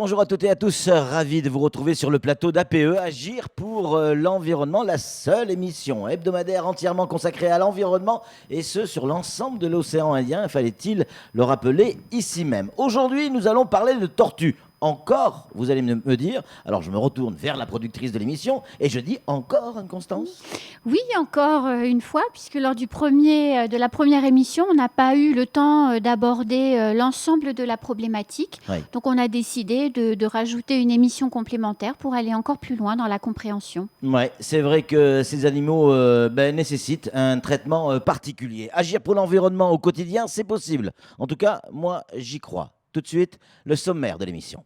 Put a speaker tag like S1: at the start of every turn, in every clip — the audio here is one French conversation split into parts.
S1: bonjour à toutes et à tous, ravi de vous retrouver sur le plateau d'APE, Agir pour l'environnement, la seule émission hebdomadaire entièrement consacrée à l'environnement et ce sur l'ensemble de l'océan Indien, fallait-il le rappeler ici même. Aujourd'hui, nous allons parler de tortues. Encore, vous allez me dire, alors je me retourne vers la productrice de l'émission et je dis encore, Anne-Constance.
S2: Oui, encore une fois, puisque lors de la première émission, on n'a pas eu le temps d'aborder l'ensemble de la problématique.
S1: Oui.
S2: Donc on a décidé de rajouter une émission complémentaire pour aller encore plus loin dans la compréhension.
S1: Ouais, c'est vrai que ces animaux nécessitent un traitement particulier. Agir pour l'environnement au quotidien, c'est possible. En tout cas, moi, j'y crois. Tout de suite, le sommaire de l'émission.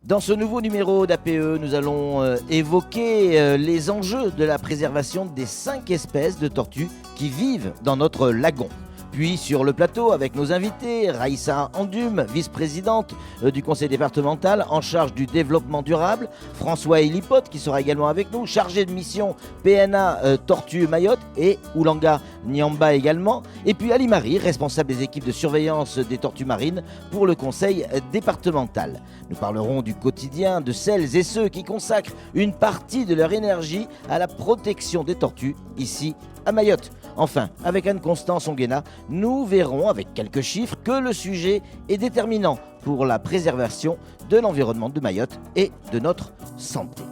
S1: Dans ce nouveau numéro d'APE, nous allons évoquer les enjeux de la préservation des 5 espèces de tortues qui vivent dans notre lagon. Puis sur le plateau avec nos invités, Raïssa Andume, vice-présidente du conseil départemental en charge du développement durable, François Elipote qui sera également avec nous, chargé de mission PNA Tortue Mayotte et Oulanga Nyamba également, et puis Ali Marie, responsable des équipes de surveillance des tortues marines pour le conseil départemental. Nous parlerons du quotidien de celles et ceux qui consacrent une partie de leur énergie à la protection des tortues ici à Mayotte. Enfin, avec Anne-Constance Onguena, nous verrons avec quelques chiffres que le sujet est déterminant pour la préservation de l'environnement de Mayotte et de notre santé.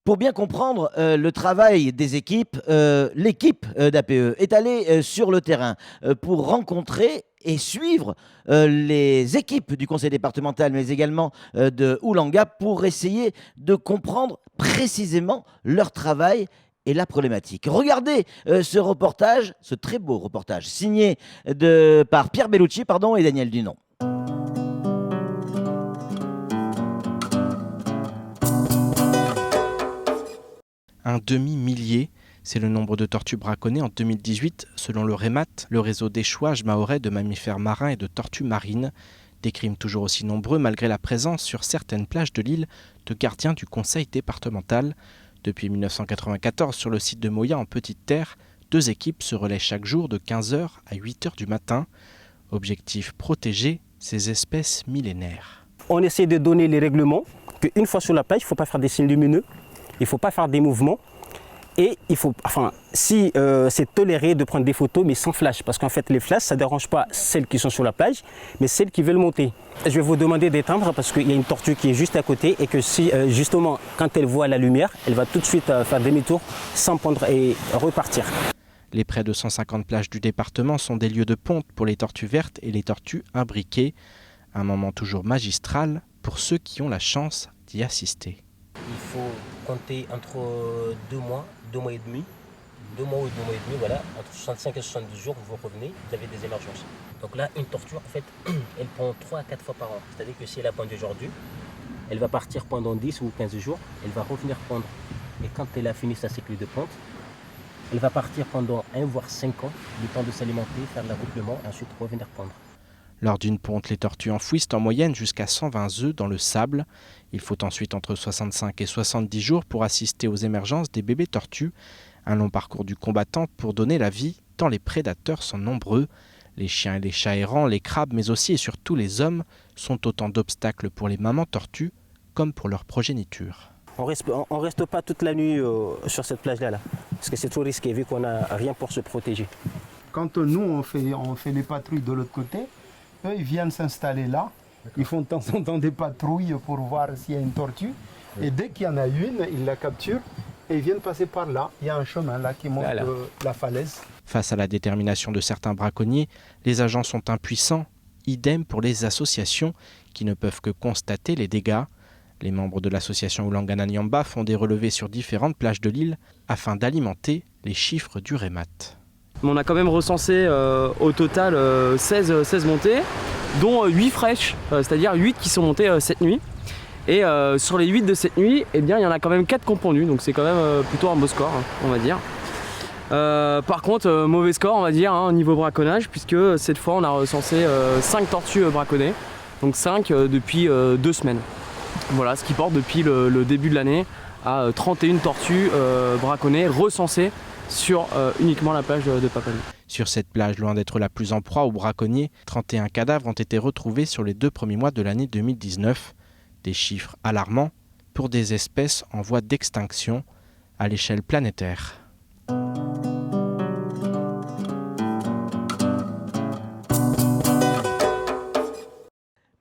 S1: Pour bien comprendre le travail des équipes, l'équipe d'APE est allée sur le terrain pour rencontrer et suivre les équipes du conseil départemental, mais également de Oulanga, pour essayer de comprendre précisément leur travail et la problématique. Regardez ce reportage, ce très beau reportage, signé par Pierre Bellucci et Daniel Dunon.
S3: Un demi-millier, c'est le nombre de tortues braconnées en 2018, selon le REMAT, le réseau d'échouage mahorais de mammifères marins et de tortues marines. Des crimes toujours aussi nombreux malgré la présence sur certaines plages de l'île de gardiens du conseil départemental. Depuis 1994, sur le site de Moya en Petite Terre, 2 équipes se relaient chaque jour de 15h à 8h du matin. Objectif, protéger ces espèces millénaires.
S4: On essaie de donner les règlements qu'une fois sur la plage, il ne faut pas faire des signes lumineux, il ne faut pas faire des mouvements. Et si c'est toléré de prendre des photos, mais sans flash, parce qu'en fait les flashs, ça ne dérange pas celles qui sont sur la plage, mais celles qui veulent monter. Je vais vous demander d'éteindre parce qu'il y a une tortue qui est juste à côté et que si justement, quand elle voit la lumière, elle va tout de suite faire demi-tour, sans pondre et repartir.
S3: Les près de 150 plages du département sont des lieux de ponte pour les tortues vertes et les tortues imbriquées. Un moment toujours magistral pour ceux qui ont la chance d'y assister.
S5: Il faut compter entre 2 mois et demi, voilà, entre 65 et 70 jours, vous revenez, vous avez des émergences. Donc là, une tortue, en fait, elle pond 3 à 4 fois par an. C'est-à-dire que si elle a pondu aujourd'hui, elle va partir pendant 10 ou 15 jours, elle va revenir pondre. Et quand elle a fini sa cycle de ponte, elle va partir pendant 1 voire 5 ans, le temps de s'alimenter, faire l'accouplement, et ensuite revenir pondre.
S3: Lors d'une ponte, les tortues enfouissent en moyenne jusqu'à 120 œufs dans le sable. Il faut ensuite entre 65 et 70 jours pour assister aux émergences des bébés tortues. Un long parcours du combattant pour donner la vie, tant les prédateurs sont nombreux. Les chiens et les chats errants, les crabes, mais aussi et surtout les hommes, sont autant d'obstacles pour les mamans tortues, comme pour leur progéniture.
S4: On reste pas toute la nuit sur cette plage-là, parce que c'est trop risqué vu qu'on n'a rien pour se protéger.
S6: Quand nous, on fait les patrouilles de l'autre côté, eux, ils viennent s'installer là. Ils font de temps en temps des patrouilles pour voir s'il y a une tortue. Et dès qu'il y en a une, ils la capturent et ils viennent passer par là. Il y a un chemin là qui monte la falaise.
S3: Face à la détermination de certains braconniers, les agents sont impuissants. Idem pour les associations qui ne peuvent que constater les dégâts. Les membres de l'association Oulanga Nyamba font des relevés sur différentes plages de l'île afin d'alimenter les chiffres du REMAT.
S7: On a quand même recensé au total 16 montées, dont 8 fraîches, c'est-à-dire 8 qui sont montées cette nuit. Et sur les 8 de cette nuit, eh bien, il y en a quand même 4 qui ont pondu, donc c'est quand même plutôt un beau score, on va dire. Par contre, mauvais score, on va dire, au niveau braconnage, puisque cette fois on a recensé 5 tortues braconnées, donc 5 depuis 2 semaines. Voilà, ce qui porte depuis le début de l'année à 31 tortues braconnées recensées sur uniquement la plage de Papenouille.
S3: Sur cette plage, loin d'être la plus en proie aux braconniers, 31 cadavres ont été retrouvés sur les 2 premiers mois de l'année 2019. Des chiffres alarmants pour des espèces en voie d'extinction à l'échelle planétaire.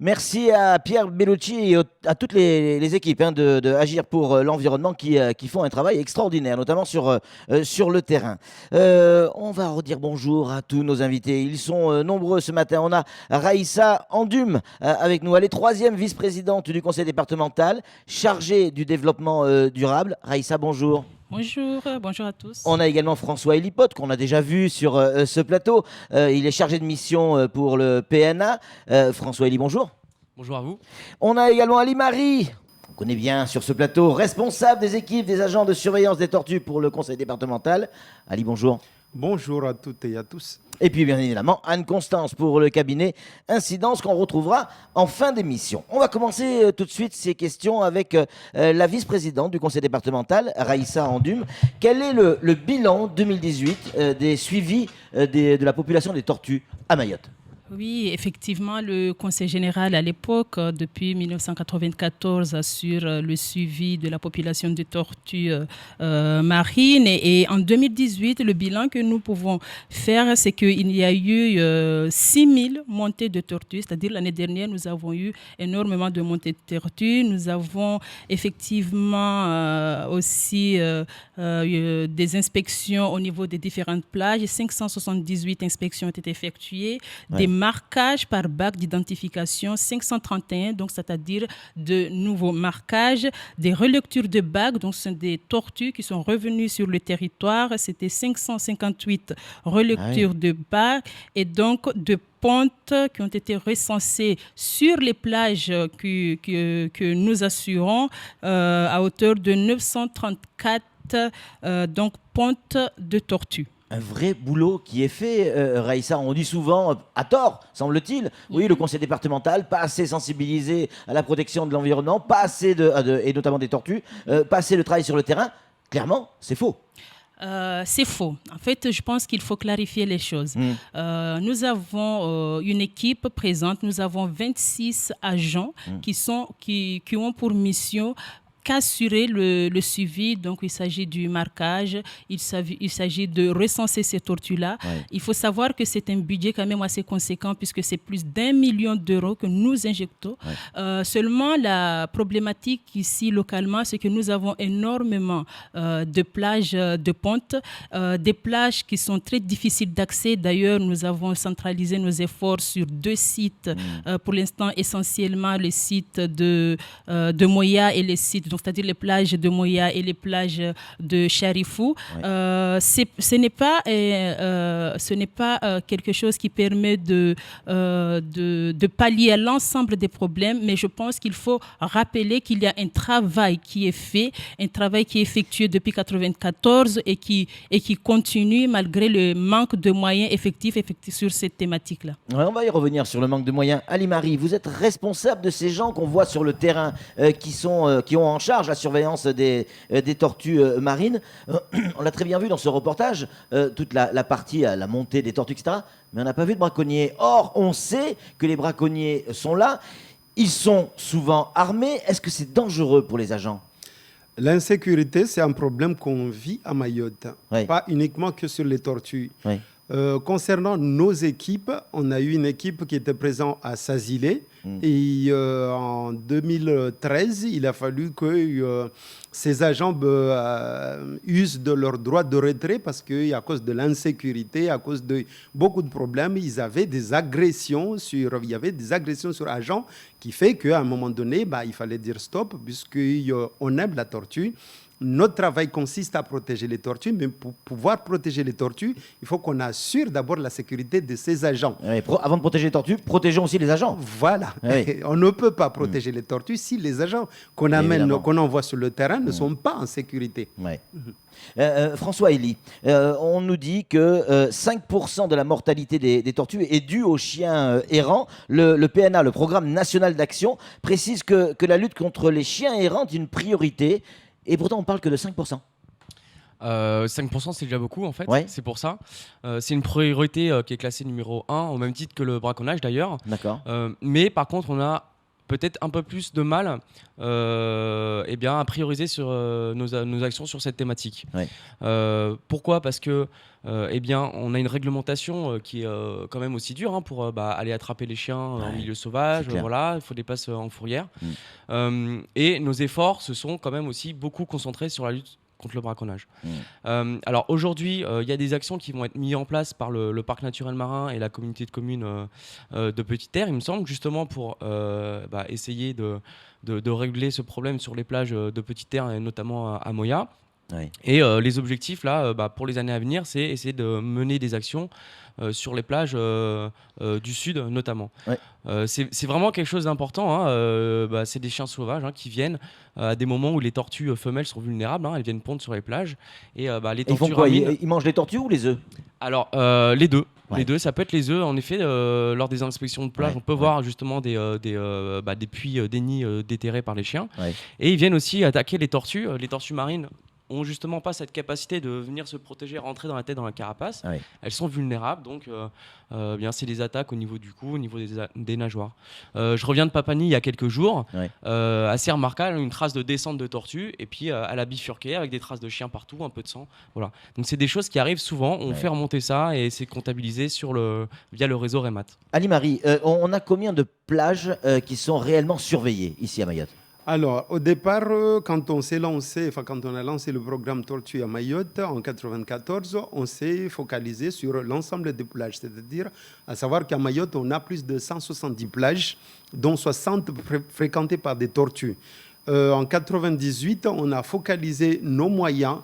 S1: Merci à Pierre Bellucci et à toutes les équipes de Agir pour l'environnement qui font un travail extraordinaire, notamment sur le terrain. On va redire bonjour à tous nos invités. Ils sont nombreux ce matin. On a Raïssa Andum avec nous. Elle est 3e vice-présidente du conseil départemental, chargée du développement durable. Raïssa, bonjour.
S8: Bonjour à tous.
S1: On a également François Elipotte qu'on a déjà vu sur ce plateau. Il est chargé de mission pour le PNA. François Eli, bonjour.
S9: Bonjour à vous.
S1: On a également Ali Marie, on connaît bien sur ce plateau, responsable des équipes des agents de surveillance des tortues pour le conseil départemental. Ali, bonjour.
S6: Bonjour à toutes et à tous.
S1: Et puis bien évidemment Anne-Constance pour le cabinet Incidence qu'on retrouvera en fin d'émission. On va commencer tout de suite ces questions avec la vice-présidente du conseil départemental, Raïssa Andum. Quel est le bilan 2018 des suivis de la population des tortues à Mayotte ?
S8: Oui, effectivement, le Conseil général à l'époque, depuis 1994, assure le suivi de la population de tortues marines. Et en 2018, le bilan que nous pouvons faire, c'est qu'il y a eu 6000 montées de tortues. C'est-à-dire l'année dernière, nous avons eu énormément de montées de tortues. Nous avons effectivement aussi des inspections au niveau des différentes plages. 578 inspections ont été effectuées. Des marquages par bac d'identification, 531, donc c'est-à-dire de nouveaux marquages, des relectures de bacs, donc ce sont des tortues qui sont revenues sur le territoire, c'était 558 relectures de bacs et donc de pontes qui ont été recensées sur les plages que nous assurons à hauteur de 934 donc pontes de tortues.
S1: Un vrai boulot qui est fait, Raïssa. On dit souvent, à tort, semble-t-il, oui, le conseil départemental, pas assez sensibilisé à la protection de l'environnement, pas assez et notamment des tortues, pas assez de travail sur le terrain. Clairement, c'est faux.
S8: C'est faux. En fait, je pense qu'il faut clarifier les choses. Nous avons une équipe présente, nous avons 26 agents qui ont pour mission qu'assurer le suivi. Donc, il s'agit du marquage, il s'agit de recenser ces tortues-là. Ouais. Il faut savoir que c'est un budget quand même assez conséquent puisque c'est plus d'1 million d'euros que nous injectons. Ouais. Seulement, la problématique ici, localement, c'est que nous avons énormément de plages de ponte, des plages qui sont très difficiles d'accès. D'ailleurs, nous avons centralisé nos efforts sur 2 sites, pour l'instant essentiellement les sites de Moya et les sites, donc c'est-à-dire les plages de Moya et les plages de Charifou. Ouais. Ce n'est pas quelque chose qui permet de pallier à l'ensemble des problèmes, mais je pense qu'il faut rappeler qu'il y a un travail qui est fait, un travail qui est effectué depuis 1994 et qui continue malgré le manque de moyens effectifs sur cette thématique-là.
S1: Ouais, on va y revenir sur le manque de moyens. Ali Marie, vous êtes responsable de ces gens qu'on voit sur le terrain qui ont en charge la surveillance des tortues marines. On l'a très bien vu dans ce reportage, toute la partie, la montée des tortues, etc. Mais on n'a pas vu de braconniers. Or, on sait que les braconniers sont là. Ils sont souvent armés. Est-ce que c'est dangereux pour les agents ?
S6: L'insécurité, c'est un problème qu'on vit à Mayotte. Oui. Pas uniquement que sur les tortues. Oui. Concernant nos équipes, on a eu une équipe qui était présente à Sazilé. Et en 2013, il a fallu que ces agents usent de leur droit de retrait parce qu'à cause de l'insécurité, à cause de beaucoup de problèmes, il y avait des agressions sur agents qui fait qu'à un moment donné, il fallait dire stop puisqu'on aime la tortue. Notre travail consiste à protéger les tortues, mais pour pouvoir protéger les tortues, il faut qu'on assure d'abord la sécurité de ces agents.
S1: Oui, avant de protéger les tortues, protégeons aussi les agents.
S6: Voilà. Oui. On ne peut pas protéger les tortues si les agents qu'on envoie sur le terrain ne sont pas en sécurité.
S1: Oui. François Eli, on nous dit que 5% de la mortalité des tortues est due aux chiens errants. Le PNA, le Programme national d'action, précise que la lutte contre les chiens errants est une priorité. Et pourtant, on parle que de 5%.
S7: 5% c'est déjà beaucoup en fait,
S1: Ouais.
S7: c'est pour ça. C'est une priorité qui est classée numéro 1, au même titre que le braconnage d'ailleurs.
S1: D'accord.
S7: Mais par contre, on a peut-être un peu plus de mal à prioriser sur nos actions sur cette thématique.
S1: Ouais.
S7: Pourquoi ? Parce que on a une réglementation qui est quand même aussi dure pour aller attraper les chiens en milieu sauvage.
S1: c'est clair.
S7: Voilà, il faut des places en fourrière. Et nos efforts se sont quand même aussi beaucoup concentrés sur la lutte contre le braconnage. Alors aujourd'hui, il y a des actions qui vont être mises en place par le parc naturel marin et la communauté de communes de Petite Terre, il me semble, justement pour essayer de régler ce problème sur les plages de Petite Terre et notamment à Moya.
S1: Ouais.
S7: Et les objectifs là, pour les années à venir, c'est essayer de mener des actions sur les plages du sud notamment.
S1: Ouais.
S7: C'est vraiment quelque chose d'important. C'est des chiens sauvages qui viennent à des moments où les tortues femelles sont vulnérables. Elles viennent pondre sur les plages. Et les
S1: Ils
S7: tortues
S1: font quoi?
S7: ramines-
S1: Ils mangent les tortues ou les œufs?
S7: Alors, les deux.
S1: Ouais.
S7: Les deux, ça peut être les œufs. En effet, lors des inspections de plage,
S1: Ouais,
S7: on peut voir justement des puits, des nids déterrés par les chiens.
S1: Ouais.
S7: Et ils viennent aussi attaquer les tortues. Les tortues marines ont justement pas cette capacité de venir se protéger, rentrer dans la tête, dans la carapace.
S1: Ouais.
S7: Elles sont vulnérables, donc c'est des attaques au niveau du cou, au niveau des nageoires. Je reviens de Papani il y a quelques jours,
S1: Ouais.
S7: assez remarquable, une trace de descente de tortue, et puis elle a bifurqué avec des traces de chiens partout, un peu de sang. Voilà. Donc c'est des choses qui arrivent souvent, on fait remonter ça et c'est comptabilisé via le réseau REMAT.
S1: Ali-Marie, on a combien de plages qui sont réellement surveillées ici à Mayotte?
S6: Alors, au départ, quand on a lancé le programme Tortue à Mayotte en 1994, on s'est focalisé sur l'ensemble des plages. C'est-à-dire, à savoir qu'à Mayotte, on a plus de 170 plages, dont 60 fréquentées par des tortues. En 1998, on a focalisé nos moyens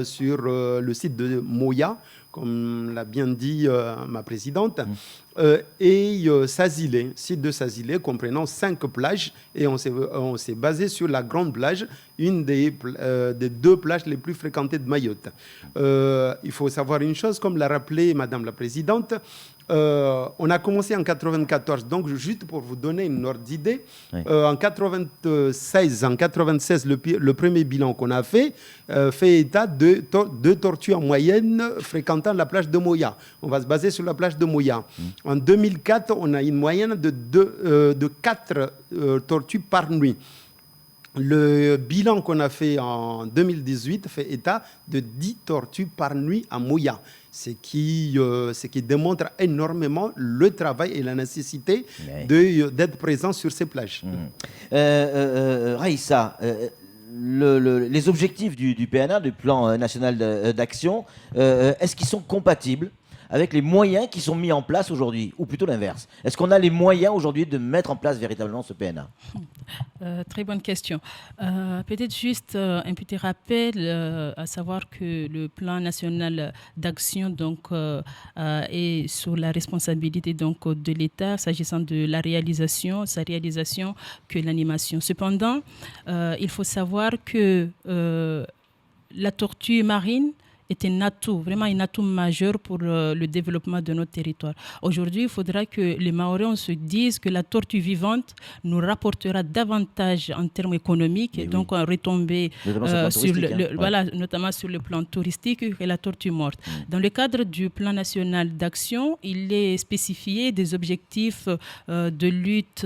S6: sur le site de Moya, comme l'a bien dit ma présidente, et Sazilé, site de Sazilé comprenant 5 plages, et on s'est basé sur la grande plage, une des 2 plages les plus fréquentées de Mayotte. Il faut savoir une chose, comme l'a rappelé Madame la Présidente, on a commencé en 1994, donc juste pour vous donner une ordre d'idée, en 1996, le premier bilan qu'on a fait état de 2 tortues en moyenne fréquentant la plage de Moya. On va se baser sur la plage de Moya. En 2004, on a une moyenne de 4 tortues par nuit. Le bilan qu'on a fait en 2018 fait état de 10 tortues par nuit à Moya, ce qui démontre énormément le travail et la nécessité d'être présent sur ces plages.
S1: Raïssa, les objectifs du PNA, du plan national d'action, est-ce qu'ils sont compatibles avec les moyens qui sont mis en place aujourd'hui, ou plutôt l'inverse? Est-ce qu'on a les moyens aujourd'hui de mettre en place véritablement ce PNA?
S8: Très bonne question. Peut-être juste un petit rappel, à savoir que le plan national d'action est sous la responsabilité de l'État s'agissant de sa réalisation que l'animation. Cependant, il faut savoir que la tortue marine est vraiment un atout majeur pour le développement de notre territoire. Aujourd'hui, il faudra que les Mahorais se disent que la tortue vivante nous rapportera davantage en termes économiques, et donc en retombée notamment sur le plan touristique que la tortue morte. Dans le cadre du plan national d'action, il est spécifié des objectifs de lutte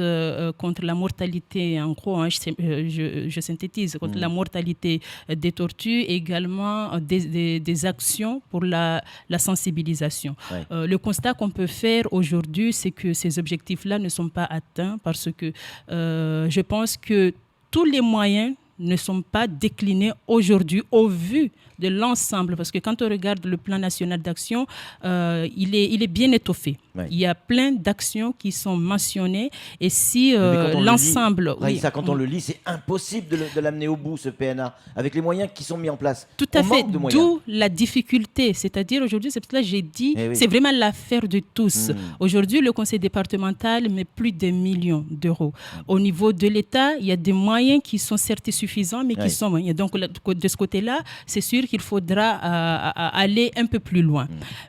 S8: contre la mortalité, en gros, je synthétise, contre la mortalité des tortues, et également des actions pour la sensibilisation. Le constat qu'on peut faire aujourd'hui, c'est que ces objectifs-là ne sont pas atteints parce que je pense que tous les moyens ne sont pas déclinés aujourd'hui au vu de l'ensemble, parce que quand on regarde le plan national d'action, il est bien étoffé. Il y a plein d'actions qui sont mentionnées, et si l'ensemble...
S1: Quand on le lit, c'est impossible de l'amener au bout, ce PNA, avec les moyens qui sont mis en place.
S8: Tout à fait, d'où la difficulté. C'est-à-dire aujourd'hui, c'est pour cela que j'ai dit, c'est vraiment l'affaire de tous. Aujourd'hui, le conseil départemental met plus d'1 million d'euros. Au niveau de l'État, il y a des moyens qui sont certes suffisants suffisants, mais qui sont moyens. Donc, de ce côté-là, c'est sûr qu'il faudra aller un peu plus loin.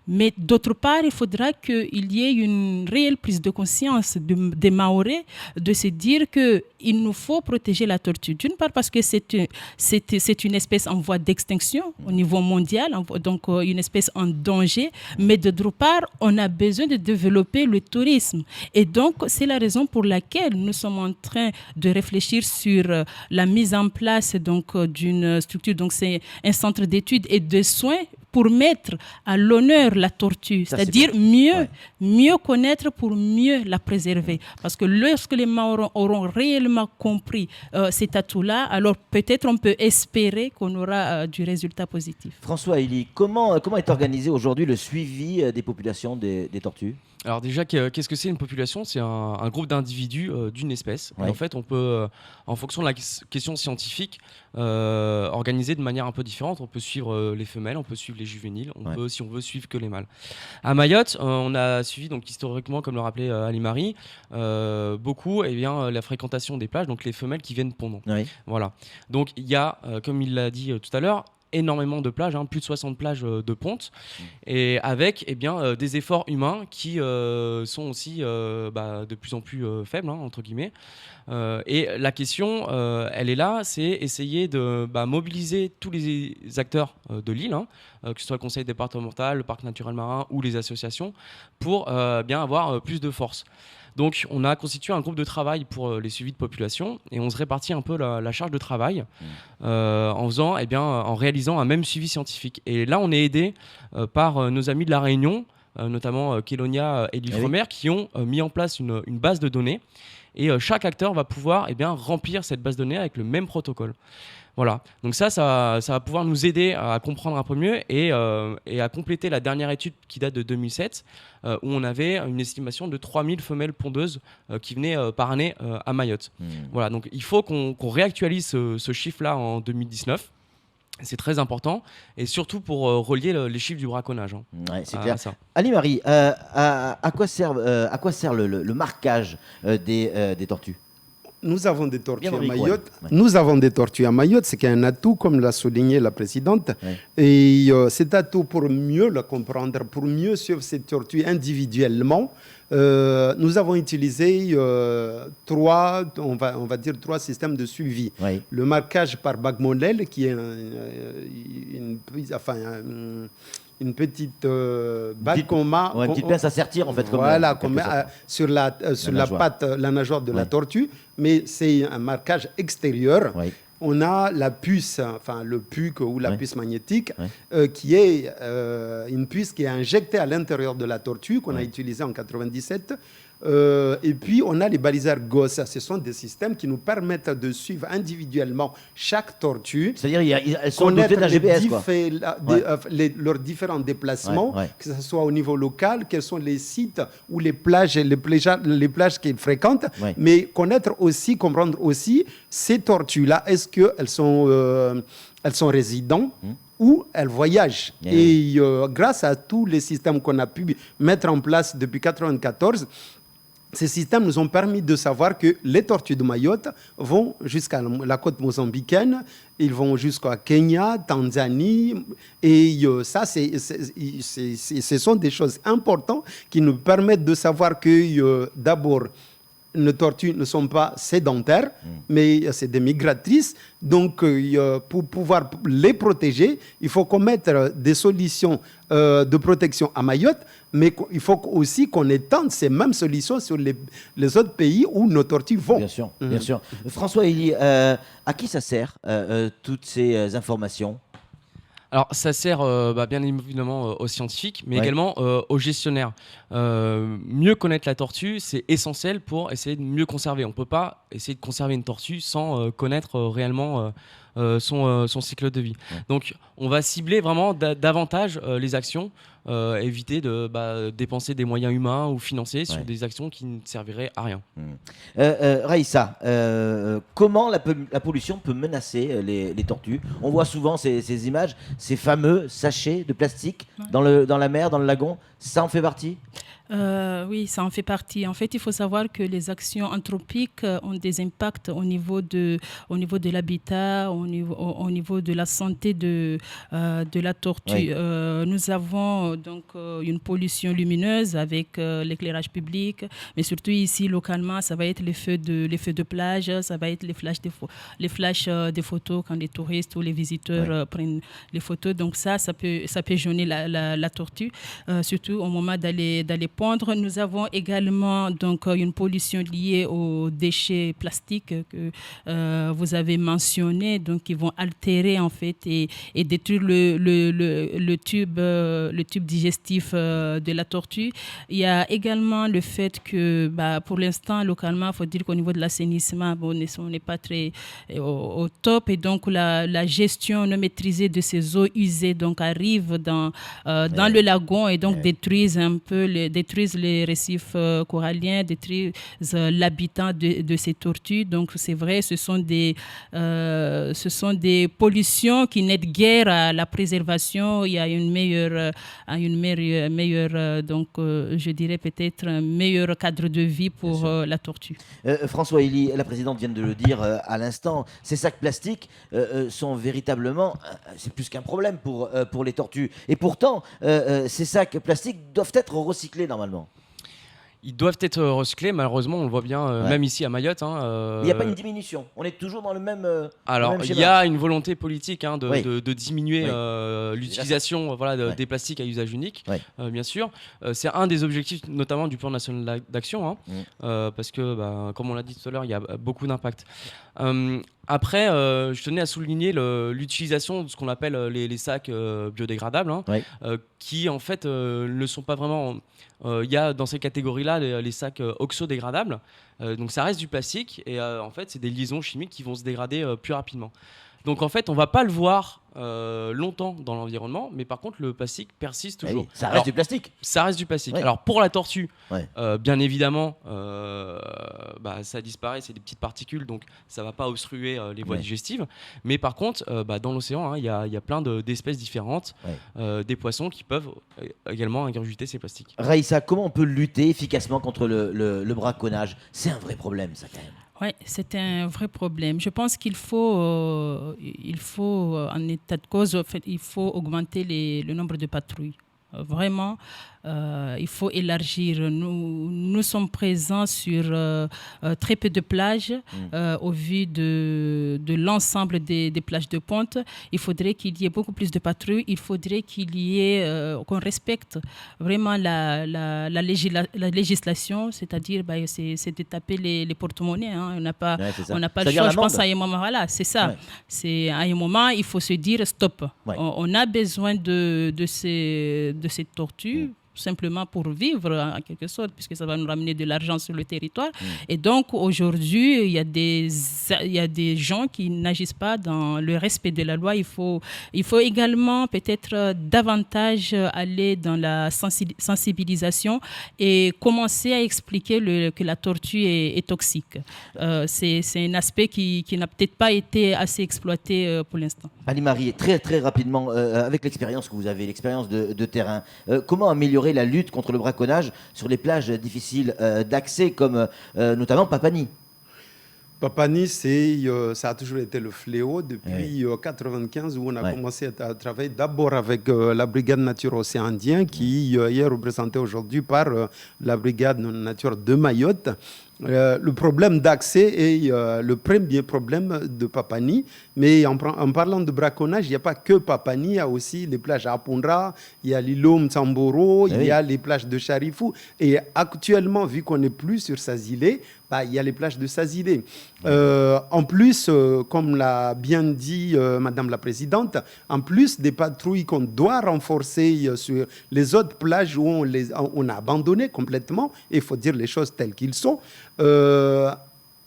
S8: Mais d'autre part, il faudra qu'il y ait une réelle prise de conscience des Mahorais de se dire qu'il nous faut protéger la tortue. D'une part, parce que c'est une espèce en voie d'extinction au niveau mondial, donc une espèce en danger, mais d'autre part, on a besoin de développer le tourisme. Et donc, c'est la raison pour laquelle nous sommes en train de réfléchir sur la mise en place d'une structure, donc c'est un centre d'études et de soins pour mettre à l'honneur la tortue, c'est-à-dire mieux connaître pour mieux la préserver. Parce que lorsque les Mahorais auront réellement compris cet atout-là, alors peut-être on peut espérer qu'on aura du résultat positif.
S1: François Elie, comment est organisé aujourd'hui le suivi des populations des tortues ?
S7: Alors déjà, qu'est-ce que c'est une population ? C'est un groupe d'individus d'une espèce.
S1: Ouais.
S7: Et en fait, on peut, en fonction de la question scientifique, organiser de manière un peu différente. On peut suivre les femelles, on peut suivre les juvéniles, on peut, si on veut, suivre que les mâles. À Mayotte, on a suivi, donc historiquement, comme le rappelait Ali-Marie, beaucoup la fréquentation des plages, donc les femelles qui viennent pondre.
S1: Oui.
S7: Voilà. Donc il y a, comme il l'a dit tout à l'heure, énormément de plages, plus de 60 plages de ponte, et avec des efforts humains qui sont aussi de plus en plus faibles, entre guillemets. Et la question, elle est là, c'est essayer de mobiliser tous les acteurs de l'île, que ce soit le conseil départemental, le parc naturel marin ou les associations, pour avoir plus de force. Donc on a constitué un groupe de travail pour les suivis de population et on se répartit un peu la charge de travail en réalisant un même suivi scientifique. Et là on est aidé par nos amis de la Réunion, notamment Kélonia et l'Ifremer, qui ont mis en place une base de données. Et chaque acteur va pouvoir remplir cette base de données avec le même protocole. Voilà, donc ça va pouvoir nous aider à comprendre un peu mieux et à compléter la dernière étude qui date de 2007 où on avait une estimation de 3000 femelles pondeuses qui venaient par année à Mayotte. Voilà, donc il faut qu'on réactualise ce chiffre-là en 2019. C'est très important et surtout pour relier les chiffres du braconnage.
S1: Ouais, c'est clair. Ali-Marie, à quoi sert le marquage des tortues ?
S6: Nous avons des tortues à Mayotte. Nous avons des tortues à Mayotte, c'est un atout, comme l'a souligné la présidente. Ouais. Et cet atout, pour mieux le comprendre, pour mieux suivre ces tortues individuellement, nous avons utilisé trois systèmes de suivi. Oui. Le marquage par bague molelle, qui est une petite bague qu'on met...
S1: une petite pince à sertir, en fait.
S6: Voilà, qu'on met sur la patte, la nageoire de la tortue, mais c'est un marquage extérieur. Oui. On a la puce, le PUC ou la puce magnétique, qui est une puce qui est injectée à l'intérieur de la tortue, qu'on a utilisée en 1997. Et puis, on a les baliseurs GOS. Ce sont des systèmes qui nous permettent de suivre individuellement chaque tortue.
S1: C'est-à-dire elles sont dotées d'un GPS,
S6: leurs différents déplacements, que ce soit au niveau local, quels sont les sites ou les plages qu'ils fréquentent, mais comprendre aussi ces tortues-là. Est-ce qu'elles sont résidentes où elles voyagent. Et grâce à tous les systèmes qu'on a pu mettre en place depuis 1994, ces systèmes nous ont permis de savoir que les tortues de Mayotte vont jusqu'à la côte mozambicaine, ils vont jusqu'à Kenya, Tanzanie, et ça, ce sont des choses importantes qui nous permettent de savoir que d'abord, nos tortues ne sont pas sédentaires, mais c'est des migratrices. Donc, pour pouvoir les protéger, il faut qu'on mette des solutions de protection à Mayotte, mais il faut aussi qu'on étende ces mêmes solutions sur les autres pays où nos tortues vont.
S1: Bien sûr, bien sûr. François Elie, à qui ça sert, toutes ces informations ?
S7: Alors, ça sert bien évidemment aux scientifiques, mais également aux gestionnaires. Mieux connaître la tortue, c'est essentiel pour essayer de mieux conserver. On ne peut pas essayer de conserver une tortue sans connaître réellement son cycle de vie. Donc, on va cibler vraiment davantage les actions, éviter de dépenser des moyens humains ou financiers sur des actions qui ne serviraient à rien.
S1: Raïssa, comment la pollution peut menacer les tortues ? On voit souvent ces images, ces fameux sachets de plastique dans la mer, dans le lagon. Ça en fait partie ?
S8: Oui, ça en fait partie. En fait, il faut savoir que les actions anthropiques ont des impacts au niveau de l'habitat, au niveau de la santé de la tortue.
S1: Oui.
S8: Nous avons donc une pollution lumineuse avec l'éclairage public, mais surtout ici localement, ça va être les feux de plage, ça va être les flashs des photos quand les touristes ou les visiteurs prennent les photos. Donc ça peut gêner la tortue, surtout au moment d'aller pondre. Nous avons également donc une pollution liée aux déchets plastiques que vous avez mentionnés, donc qui vont altérer en fait et détruire le tube digestif de la tortue. Il y a également le fait que pour l'instant localement, il faut dire qu'au niveau de l'assainissement, on n'est pas très au top, et donc la gestion non maîtrisée de ces eaux usées donc arrive dans le lagon et donc détruisent les récifs coralliens, détruisent l'habitat de ces tortues. Donc c'est vrai, ce sont des pollutions qui n'aident guère à la préservation. Il y a une meilleure donc je dirais peut-être un meilleur cadre de vie pour la tortue.
S1: François Elie, la présidente vient de le dire à l'instant, ces sacs plastiques sont véritablement, c'est plus qu'un problème pour les tortues. Et pourtant, ces sacs plastiques doivent être recyclés normalement.
S7: Ils doivent être recyclés, malheureusement, on le voit bien, même ici à Mayotte.
S1: Il n'y a pas une diminution, on est toujours dans le même
S7: Alors, il y a une volonté politique de diminuer l'utilisation des plastiques à usage unique, bien sûr. C'est un des objectifs, notamment du plan national d'action, parce que, comme on l'a dit tout à l'heure, il y a beaucoup d'impact. Après, je tenais à souligner l'utilisation de ce qu'on appelle les sacs biodégradables, qui en fait ne sont pas vraiment... Il y a dans ces catégories-là les sacs oxodégradables, donc ça reste du plastique, et en fait c'est des liaisons chimiques qui vont se dégrader plus rapidement. Donc en fait on ne va pas le voir longtemps dans l'environnement, mais par contre le plastique persiste toujours.
S1: Oui, ça reste du plastique.
S7: Ça reste du plastique. Alors pour la tortue, bien évidemment, ça disparaît, c'est des petites particules, donc ça ne va pas obstruer les voies digestives. Mais par contre, dans l'océan, il y a plein d'espèces différentes, des poissons qui peuvent également ingurgiter ces plastiques.
S1: Raïssa, comment on peut lutter efficacement contre le braconnage? C'est un vrai problème, ça, quand même.
S8: Oui, c'est un vrai problème. Je pense qu'il faut, en état de cause, en fait, il faut augmenter le nombre de patrouilles. Vraiment, il faut élargir. Nous sommes présents sur très peu de plages au vu de l'ensemble des plages de ponte. Il faudrait qu'il y ait beaucoup plus de patrouilles. Il faudrait qu'on respecte vraiment la législation, c'est-à-dire c'est de taper les porte-monnaies. On n'a pas le choix. Je pense à un moment, voilà, c'est ça. Ouais. C'est à un moment, il faut se dire stop. Ouais. On a besoin de cette tortue. Simplement pour vivre en quelque sorte, puisque ça va nous ramener de l'argent sur le territoire. Et donc aujourd'hui, il y a des gens qui n'agissent pas dans le respect de la loi. Il faut également peut-être davantage aller dans la sensibilisation et commencer à expliquer que la tortue est toxique. C'est un aspect qui n'a peut-être pas été assez exploité pour l'instant.
S1: Annie-Marie, très très rapidement, avec l'expérience que vous avez, l'expérience de terrain, comment améliorer la lutte contre le braconnage sur les plages difficiles d'accès comme notamment Papani?
S6: Papani, ça a toujours été le fléau depuis 1995 où on a commencé à travailler d'abord avec la brigade nature océan Indien qui est représentée aujourd'hui par la brigade nature de Mayotte. Le problème d'accès est le premier problème de Papani, mais en parlant de braconnage, il n'y a pas que Papani, il y a aussi les plages à Apondra, il y a l'îlot Mtsamboro, il y a les plages de Charifou, et actuellement, vu qu'on n'est plus sur Sazilé, il y a les plages de Sazilé. En plus, comme l'a bien dit Madame la Présidente, en plus des patrouilles qu'on doit renforcer sur les autres plages où on a abandonné complètement, il faut dire les choses telles qu'elles sont,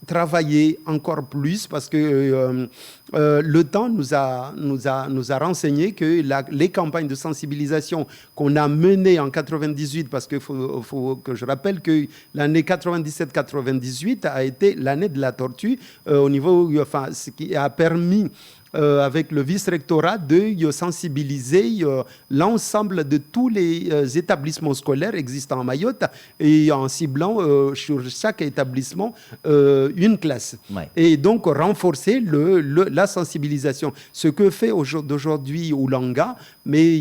S6: travailler encore plus parce que le temps nous a renseigné que les campagnes de sensibilisation qu'on a menées en 98, parce qu'il faut que je rappelle que l'année 97-98 a été l'année de la tortue au niveau, ce qui a permis avec le vice-rectorat, de sensibiliser l'ensemble de tous les établissements scolaires existants à Mayotte et en ciblant sur chaque établissement une classe.
S1: Ouais.
S6: Et donc renforcer la sensibilisation. Ce que fait aujourd'hui Oulanga, mais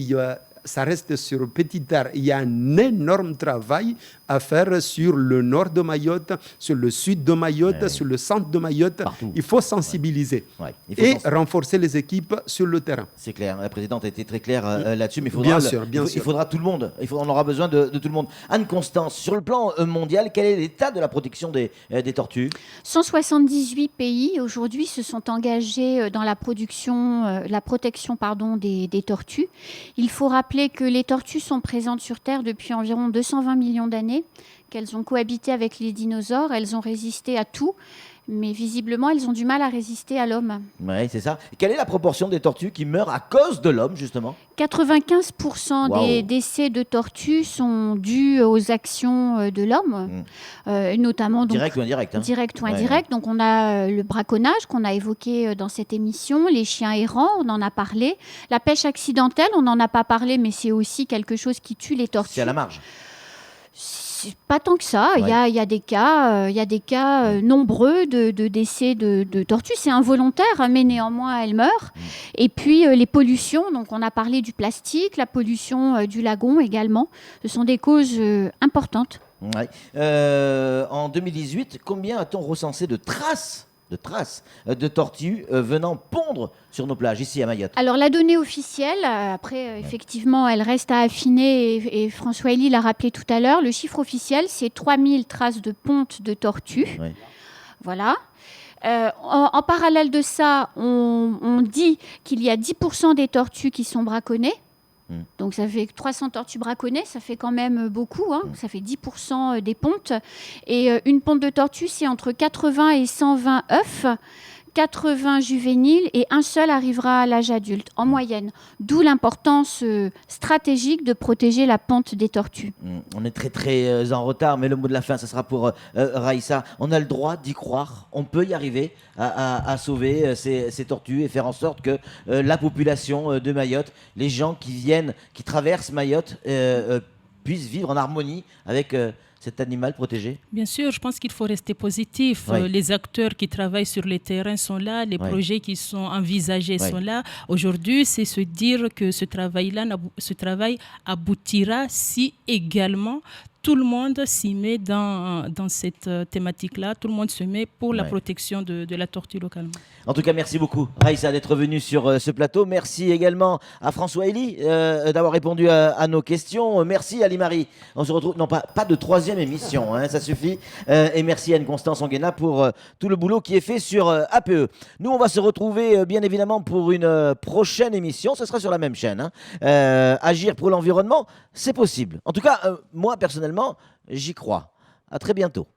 S6: ça reste sur petit terre. Il y a un énorme travail à faire sur le nord de Mayotte, sur le sud de Mayotte, sur le centre de Mayotte.
S1: Partout.
S6: Il faut sensibiliser et renforcer les équipes sur le terrain.
S1: C'est clair, la présidente a été très claire là-dessus, mais il faudra tout le monde, on aura besoin de tout le monde. Anne-Constance, sur le plan mondial, quel est l'état de la protection des tortues ?
S2: 178 pays aujourd'hui se sont engagés dans la protection des tortues. Il faut rappeler que les tortues sont présentes sur Terre depuis environ 220 millions d'années, qu'elles ont cohabité avec les dinosaures, elles ont résisté à tout, mais visiblement elles ont du mal à résister à l'homme.
S1: Oui, c'est ça. Quelle est la proportion des tortues qui meurent à cause de l'homme, justement ?
S2: 95% des décès de tortues sont dus aux actions de l'homme, notamment donc,
S1: direct ou indirect.
S2: Direct ou indirect. Donc on a le braconnage qu'on a évoqué dans cette émission, les chiens errants, on en a parlé. La pêche accidentelle, on n'en a pas parlé, mais c'est aussi quelque chose qui tue les tortues.
S1: C'est à la marge.
S2: Pas tant que ça. Il y a des cas nombreux de décès de tortues. C'est involontaire, mais néanmoins elles meurent. Et puis les pollutions. Donc on a parlé du plastique, la pollution du lagon également. Ce sont des causes importantes.
S1: Ouais. En 2018, combien a-t-on recensé de traces de tortues venant pondre sur nos plages, ici à Mayotte?
S2: Alors la donnée officielle, après effectivement elle reste à affiner et François Elie l'a rappelé tout à l'heure, le chiffre officiel c'est 3000 traces de ponte de tortues. Ouais. Voilà. En parallèle de ça, on dit qu'il y a 10% des tortues qui sont braconnées. Donc ça fait 300 tortues braconnées, ça fait quand même beaucoup, ça fait 10% des pontes. Et une ponte de tortue, c'est entre 80 et 120 œufs, 80 juvéniles et un seul arrivera à l'âge adulte, en moyenne. D'où l'importance stratégique de protéger la ponte des tortues.
S1: On est très très en retard, mais le mot de la fin, ça sera pour Raïssa. On a le droit d'y croire, on peut y arriver à sauver ces tortues et faire en sorte que la population de Mayotte, les gens qui traversent Mayotte, puissent vivre en harmonie avec cet animal protégé? Bien sûr, je pense qu'il faut rester positif. Les acteurs qui travaillent sur les terrains sont là, les projets qui sont envisagés sont là. Aujourd'hui, c'est se dire que ce travail aboutira si également tout le monde s'y met dans cette thématique-là. Tout le monde se met pour la protection de la tortue localement. En tout cas, merci beaucoup, Raïssa, d'être venue sur ce plateau. Merci également à François Elie d'avoir répondu à nos questions. Merci Ali-Marie. On se retrouve, non pas de troisième émission, ça suffit. Et merci à Anne-Constance Anguena pour tout le boulot qui est fait sur APE. Nous, on va se retrouver bien évidemment pour une prochaine émission. Ce sera sur la même chaîne. Agir pour l'environnement, c'est possible. En tout cas, moi, personnellement, j'y crois. À très bientôt.